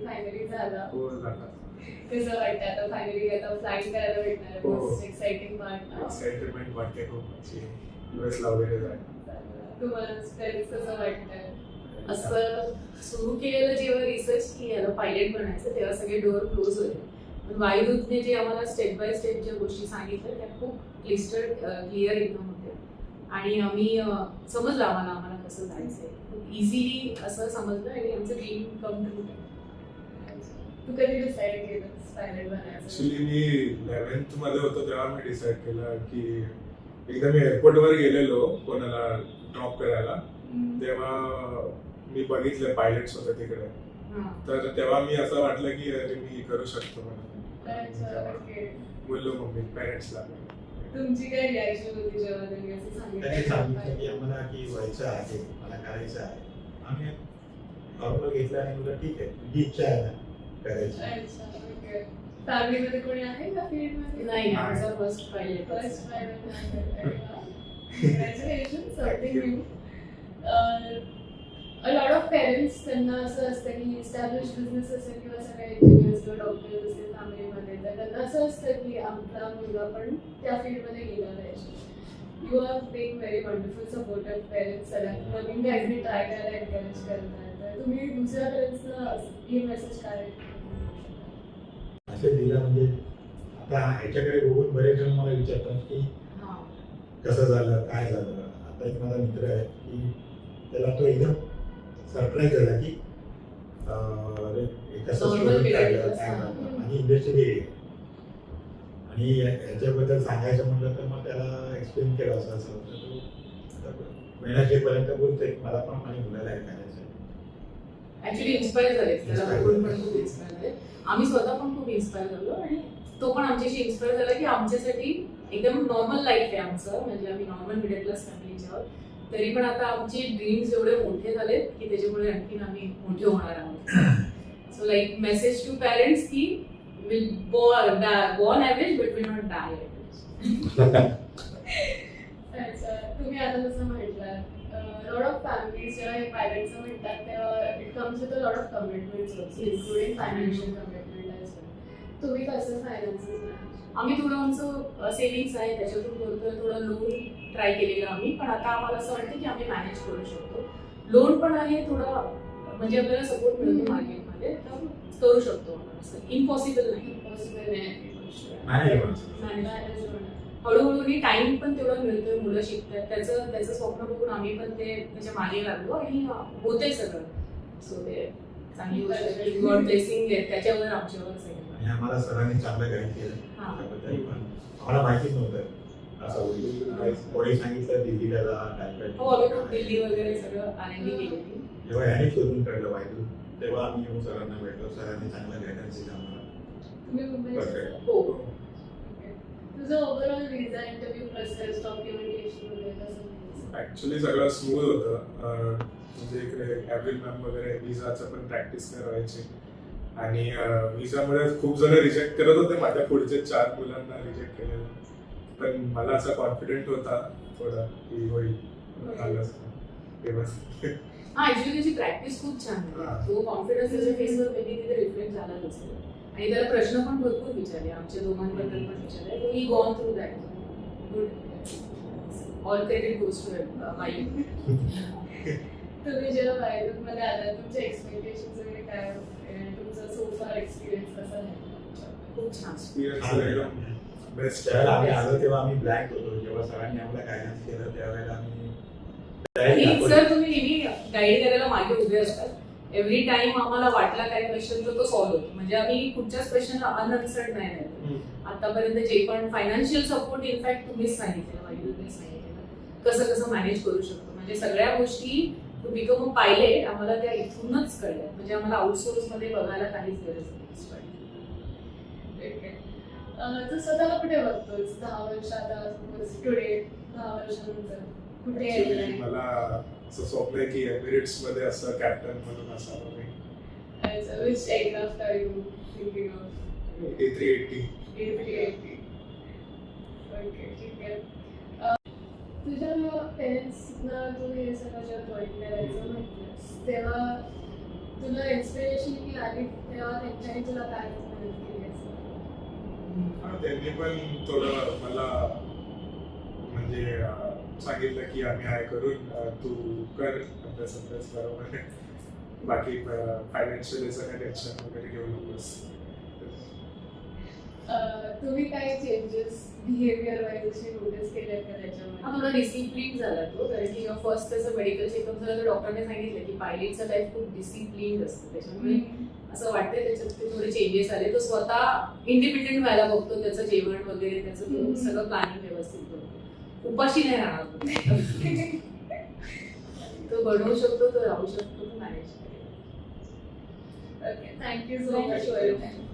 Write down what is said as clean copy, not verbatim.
Finally झाला. हो झाला. कसं वाटतं आता फायनली आता फ्लाईट करायला भेटणार हो. आहे. एक्साइटिंग पार्ट ना. एक्साइटमेंट वाटते खूप. युएसला वगैरे जायला. तुम्हाला पेरेंट्स कसं वाटतंय? असं सुरू केलेलं जेव्हा रिसर्च की याला पायलट बनायचं तेव्हा सगळे डोअर क्लोज होते. पण वायुदूतने जे आम्हाला स्टेप बाय स्टेप ज्या गोष्टी सांगितल्या त्या खूप क्लिस्टर क्लिअर एकदम होत्या आणि आम्ही समजलं आम्हाला कसं जायचंय. खूप इझिली असं समजलं आणि आमचं ड्रीम कम ट्रू. तू कधी डिसाईड केलं पायलट बनायचं? ऍक्च्युली मी 11th मध्ये होतो तेव्हा मी डिसाईड केलं की एकदा मी एअरपोर्टवर गेलेलो कोणाला ड्रॉप करायला, तेव्हा मी बघितलं पायलट्स होते तिकडे. तर तेव्हा मी असं वाटलं की अरे मी करू शकतो म्हणून. बोललो मम्मी पॅरेंट्सला. तुमची काय रिॲक्शन होती जेव्हा त्यांनी असं त्यांनी सांगितलं की आम्हाला की व्हायचं आहे, मला करायचं आहे. आम्ही नॉर्मल घेतलं आणि म्हटलं ठीक आहे तुझी इच्छा आहे ना करायची. अच्छा. फॅमिलीमध्ये कोणी आहे का फील्डमध्ये? नाही आमचा first pilot. First pilot. Congratulations, something new. A lot of parents त्यांना असं असतं की इस्टॅब्लिश बिझनेस असेल किंवा सगळे इंजिनियर्स किंवा डॉक्टर्स असेल फॅमिलीमध्ये तर त्यांना असं असतं की आमचा मुलगा पण त्या फील्डमध्ये गेला पाहिजे. You are being very wonderful supportive parents. नवीन काहीतरी ट्राय करायला एनकरेज करताय. तर तुम्ही दुसऱ्या पेरेंट्सला ही मेसेज काय असे दिला म्हणजे आता ह्याच्याकडे बघून बरेच जण मला विचारतात की कसं झालं काय झालं. आता एक माझा मित्र आहे की त्याला तो एकदम सरप्राईज झाला की एका आणि इंडस्ट्री आणि याच्याबद्दल सांगायचं म्हटलं तर मग त्याला एक्सप्लेन केलं असं असं महिन्यापर्यंत बोलतोय मला पण माझ्या मुलाला हे करायचं. ऍक्च्युली इन्स्पायर झाले त्याला बघून पण खूप इन्स्पायर झाले. आम्ही स्वतः पण खूप इन्स्पायर झालो आणि तो पण आमच्याशी इन्स्पायर झाला की आमच्यासाठी एकदम नॉर्मल लाईफ आहे आमचं. म्हणजे आम्ही नॉर्मल मिडल क्लास फॅमिलीच्या आहोत तरी पण आता आमचे ड्रीम्स एवढे मोठे झालेत की त्याच्यामुळे आणखीन आम्ही मोठे होणार आहोत. So like message to parents की will born average but will not die average. अच्छा. तुम्ही आता जसं म्हटलं लॉट ऑफ फॅमिलीज जेव्हा हे पायलटचं म्हणतात तेव्हा it comes with a lot of commitments also including financial commitment as well. तुम्ही कसं फायनान्सेस मॅनेज? आम्ही थोडं आमचं सेव्हिंग्स आहे त्याच्यातून करतोय. थोडं लोन ट्राय केलेलं आम्ही पण आता आम्हाला असं वाटतं की आम्ही मॅनेज करू शकतो. लोन पण आहे थोडं म्हणजे आपल्याला सपोर्ट मिळतो मार्केटमध्ये तर करू शकतो. इम्पॉसिबल नाही. पॉसिबल मॅनेज हळूहळू टाइम पण तेवढा मिळतोय. मुलं शिकतात त्याचं स्वप्न बघून आम्ही पण ते त्याच्या मागे लागलो आणि होतंय सगळं. सो ते चांगली गोष्ट गॉड ब्लेसिंग आहे त्याच्यावर आमच्यावर सगळं. आणि आम्हाला सरांनी चांगलं गाईड केलं त्याबद्दल पण आम्हाला माहितीच नव्हतं असं होईल. कोणी सांगितलं दिल्लीला जा. हो आम्ही खूप दिल्ली वगैरे सगळं आनंदी केलेली. जेव्हा याने शोधून काढलं वायदू तेव्हा आम्ही येऊन सरांना भेटलो. सरांनी चांगला गायडन्स दिला आम्हाला. तुम्ही मुंबईत? हो. तुझं overall visa interview process documentation वगैरे कसं? ऍक्च्युली सगळं स्मूथ होतं. म्हणजे इकडे ॲव्रिल मॅम वगैरे विजाचं पण प्रॅक्टिस करायची आणि विजामुळे खूप जण रिजेक्ट करत होते. माझ्या पुढचे 4 मुलांना रिजेक्ट केलेलं पण मला असा कॉन्फिडेंट होता थोडा की होईल आलं व्यवस्थित. हा ऍक्च्युली त्याची प्रॅक्टिस खूप छान आहे. तो कॉन्फिडन्स त्याच्या फेसवर मेबी तिथे रिफ्लेक्ट झालाच असेल आणि त्याला प्रश्न पण भरपूर विचारले आमच्या दोघांबद्दल पण विचारले. तो ही gone through that. Good. All credit goes to my. तुम्ही जेव्हा वायदूमध्ये आला तुमचे एक्सपेक्टेशन्स वगैरे काय होते? तुमचा सो फार एक्सपिरियन्स कसा आहे? खूप छान. बेस्ट. ज्यावेळेला आम्ही आलो तेव्हा आम्ही ब्लँक होतो. जेव्हा सरांनी आम्हाला गायडन्स केलं त्यावेळेला आम्ही सर तुम्ही नेहमी गाईड करायला मागे उभे असतात. एव्हरी टाइम आम्हाला वाटला काय क्वेश्चन तर तो सॉल्व्ह होतो. म्हणजे आम्ही कुठच्याच क्वेश्चनला अनअन्सर्ड नाही राहिलो. आतापर्यंत जे पण फायनान्शियल सपोर्ट इनफॅक्ट तुम्हीच सांगितलेलं वाईदूने सांगितलेलं कसं कसं मॅनेज करू शकतो. म्हणजे सगळ्या गोष्टी टू बिकम अ पायलट आम्हाला त्या इथूनच कळल्या. म्हणजे आम्हाला आउटसोर्स मध्ये बघायला काहीच गरज नाही. तू स्वतःला कुठे बघतोस 10 वर्ष आता टुडे 10 वर्षानंतर कुठे आहे? मला असं स्वप्न आहे की एमिरेट्स मध्ये असं कॅप्टन म्हणून असावं मी. Which aircraft are you thinking of? A380. A380. Okay, ठीक आहे. तुझ्या पेरेंट्सना तू हे सगळं जेव्हा जॉईन करायचं म्हटलंस तेव्हा तुला इन्स्पिरेशन की आली तेव्हा त्यांच्याही तुला काय मदत केली असेल? हा, त्यांनी पण थोडं मला म्हणजे सांगितलं की आम्ही आहे करून तू कर अभ्यास बरोबर, बाकी फायनान्शियल याचं काही टेन्शन वगैरे घेऊ नकोस. तुम्ही काही चेंजेस बिहेवियर वाईज असे नोटीस केले का हा त्याच्यामध्ये? थोडा डिसिप्लिन झाला तो, कारण की जेव्हा फर्स्ट त्याचं मेडिकल चेकअप झालं तर डॉक्टरने सांगितलं की पायलटचं लाईफ खूप डिसिप्लिन असतं, त्याच्यामुळे असं वाटतंय त्याच्यात ते थोडे चेंजेस आले. तो स्वतः इंडिपेंडेंट व्हायला बघतो, त्याचं जेवण वगैरे त्याचं तो सगळं प्लॅनिंग व्यवस्थित करतो, उपाशी नाही राहणार तो. तो बनवू शकतो, तो राहू शकतो, तो मॅनेज करेल. Okay, thank you so much for your time.